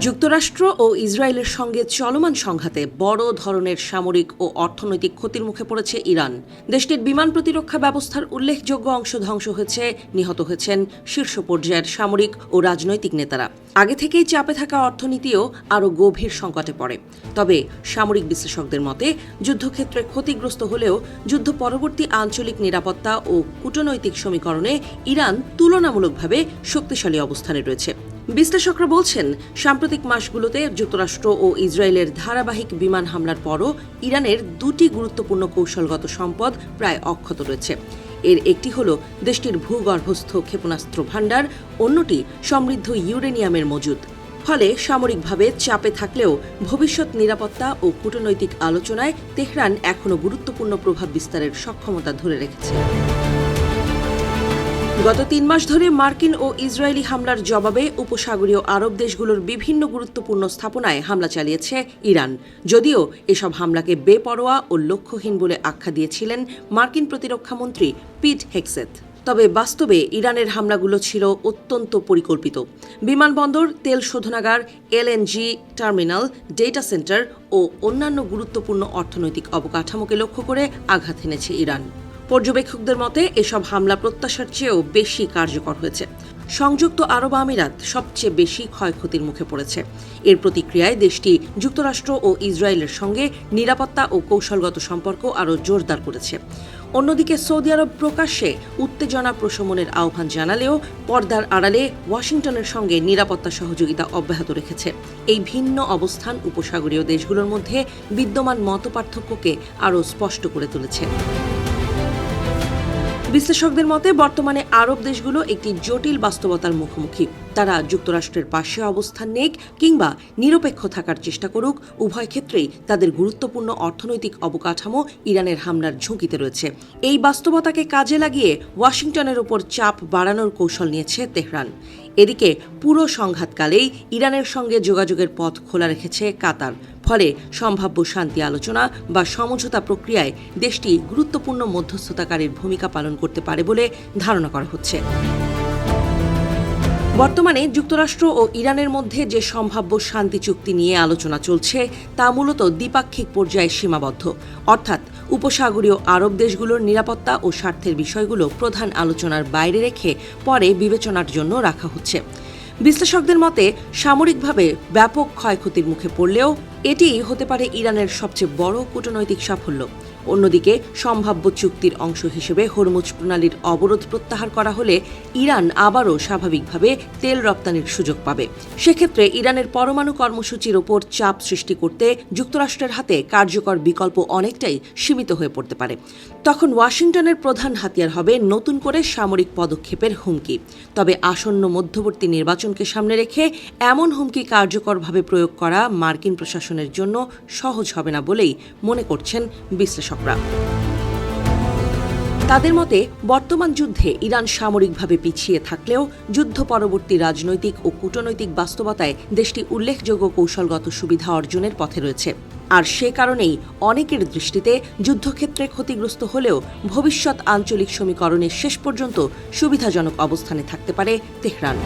যুক্তরাষ্ট্র ও ইসরায়েলের সঙ্গে চলমান সংঘাতে বড় ধরনের সামরিক ও অর্থনৈতিক ক্ষতির মুখে পড়েছে ইরান। দেশটির বিমান প্রতিরক্ষা ব্যবস্থার উল্লেখযোগ্য অংশ ধ্বংস হয়েছে, নিহত হয়েছেন শীর্ষ পর্যায়ের সামরিক ও রাজনৈতিক নেতারা। আগে থেকেই চাপে থাকা অর্থনীতিও আরও গভীর সংকটে পড়ে। তবে সামরিক বিশ্লেষকদের মতে যুদ্ধক্ষেত্রে ক্ষতিগ্রস্ত হলেও যুদ্ধ পরবর্তী আঞ্চলিক নিরাপত্তা ও কূটনৈতিক সমীকরণে ইরান তুলনামূলকভাবে শক্তিশালী অবস্থানে রয়েছে। বিশ্লেষকরা বলছেন, সাম্প্রতিক মাসগুলোতে যুক্তরাষ্ট্র ও ইসরায়েলের ধারাবাহিক বিমান হামলার পরও ইরানের দুটি গুরুত্বপূর্ণ কৌশলগত সম্পদ প্রায় অক্ষত রয়েছে। এর একটি হল দেশটির ভূগর্ভস্থ ক্ষেপণাস্ত্র ভাণ্ডার, অন্যটি সমৃদ্ধ ইউরেনিয়ামের মজুদ। ফলে সামরিকভাবে চাপে থাকলেও ভবিষ্যৎ নিরাপত্তা ও কূটনৈতিক আলোচনায় তেহরান এখনও গুরুত্বপূর্ণ প্রভাব বিস্তারের সক্ষমতা ধরে রেখেছে। গত ৩ মাস ধরে মার্কিন ও ইসরায়েলি হামলার জবাবে উপসাগরীয় আরব দেশগুলোর বিভিন্ন গুরুত্বপূর্ণ স্থাপনায় হামলা চালিয়েছে ইরান। যদিও এসব হামলাকে বেপরোয়া ও লক্ষ্যহীন বলে আখ্যা দিয়েছিলেন মার্কিন প্রতিরক্ষামন্ত্রী পিট হেগসেথ। তবে বাস্তবে ইরানের হামলাগুলো ছিল অত্যন্ত পরিকল্পিত। বিমানবন্দর, তেল শোধনাগার, এলএনজি টার্মিনাল, ডেটা সেন্টার ও অন্যান্য গুরুত্বপূর্ণ অর্থনৈতিক অবকাঠামোকে লক্ষ্য করে আঘাত হেনেছে ইরান। পর্যবেক্ষকদের মতে এসব হামলা প্রত্যাশার চেয়েও বেশি কার্যকর হয়েছে। সংযুক্ত আরব আমিরাত সবচেয়ে বেশি ক্ষয়ক্ষতির মুখে পড়েছে। এর প্রতিক্রিয়ায় দেশটি যুক্তরাষ্ট্র ও ইসরায়েলের সঙ্গে নিরাপত্তা ও কৌশলগত সম্পর্ক আরও জোরদার করেছে। অন্যদিকে সৌদি আরব প্রকাশ্যে উত্তেজনা প্রশমনের আহ্বান জানালেও পর্দার আড়ালে ওয়াশিংটনের সঙ্গে নিরাপত্তা সহযোগিতা অব্যাহত রেখেছে। এই ভিন্ন অবস্থান উপসাগরীয় দেশগুলোর মধ্যে বিদ্যমান মতপার্থক্যকে আরও স্পষ্ট করে তুলেছে। বিশ্লেষকদের মতে বর্তমানে আরব দেশগুলো একটি জটিল বাস্তবতার মুখোমুখি। তারা যুক্তরাষ্ট্রের পাশে অবস্থান নেক কিংবা নিরপেক্ষ থাকার চেষ্টা করুক, উভয় ক্ষেত্রেই তাদের গুরুত্বপূর্ণ অর্থনৈতিক অবকাঠামো ইরানের হামলার ঝুঁকিতে রয়েছে। এই বাস্তবতাকে কাজে লাগিয়ে ওয়াশিংটনের উপর চাপ বাড়ানোর কৌশল নিয়েছে তেহরান। এদিকে পুরো সংঘাতকালেই ইরানের সঙ্গে যোগাযোগের পথ খোলা রেখেছে কাতার। ফলে সম্ভাব্য শান্তি আলোচনা বা সমঝোতা প্রক্রিয়ায় দেশটি গুরুত্বপূর্ণ মধ্যস্থতাকারীর ভূমিকা পালন করতে পারে বলে ধারণা করা হচ্ছে। বর্তমানে যুক্তরাষ্ট্র ও ইরানের মধ্যে যে সম্ভাব্য শান্তি চুক্তি নিয়ে আলোচনা চলছে তা মূলত দ্বিপাক্ষিক পর্যায়ে সীমাবদ্ধ, অর্থাৎ উপসাগরীয় আরব দেশগুলোর নিরাপত্তা ও স্বার্থের বিষয়গুলো প্রধান আলোচনার বাইরে রেখে পরে বিবেচনার জন্য রাখা হচ্ছে। বিশ্লেষকদের মতে সামরিকভাবে ব্যাপক ক্ষয়ক্ষতির মুখে পড়লেও এটি হতে পারে ইরানের সবচেয়ে বড় কূটনৈতিক সাফল্য। অন্যদিকে সম্ভাব্য চুক্তির অংশ হিসেবে হরমুজ প্রণালীর অবরোধ প্রত্যাহার করা হলে ইরান আবারও স্বাভাবিকভাবে তেল রপ্তানির সুযোগ পাবে। সেক্ষেত্রে ইরানের পরমাণু কর্মসূচির ওপর চাপ সৃষ্টি করতে যুক্তরাষ্ট্রের হাতে কার্যকর বিকল্প অনেকটাই সীমিত হয়ে পড়তে পারে। তখন ওয়াশিংটনের প্রধান হাতিয়ার হবে নতুন করে সামরিক পদক্ষেপের হুমকি। তবে আসন্ন মধ্যবর্তী নির্বাচনকে সামনে রেখে এমন হুমকি কার্যকরভাবে প্রয়োগ করা মার্কিন প্রশাসনের জন্য সহজ হবে না বলেই মনে করছেন বিশ্লেষকরা। তাদের মতে বর্তমান যুদ্ধে ইরান সামরিকভাবে পিছিয়ে থাকলেও যুদ্ধ পরবর্তী রাজনৈতিক ও কূটনৈতিক বাস্তবতায় দেশটি উল্লেখযোগ্য কৌশলগত সুবিধা অর্জনের পথে রয়েছে। আর সে কারণেই অনেকের দৃষ্টিতে যুদ্ধক্ষেত্রে ক্ষতিগ্রস্ত হলেও ভবিষ্যৎ আঞ্চলিক সমীকরণের শেষ পর্যন্ত সুবিধাজনক অবস্থানে থাকতে পারে তেহরান।